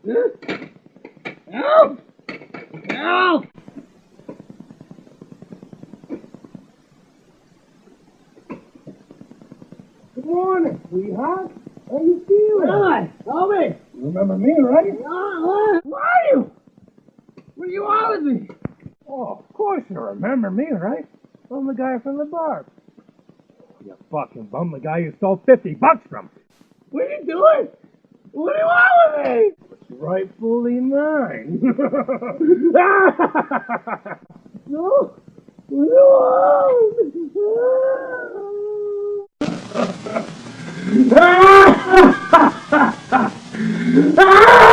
Help! Help! Good morning, sweetheart. How you feeling? Hi, help me! You remember me, right? Who are you? What do you want with me? Oh, of course you remember me, right? I'm the guy from the bar. You fucking bum, the guy you stole $50 from. What are you doing? What do you want with me? It's rightfully mine. No! No! Ah!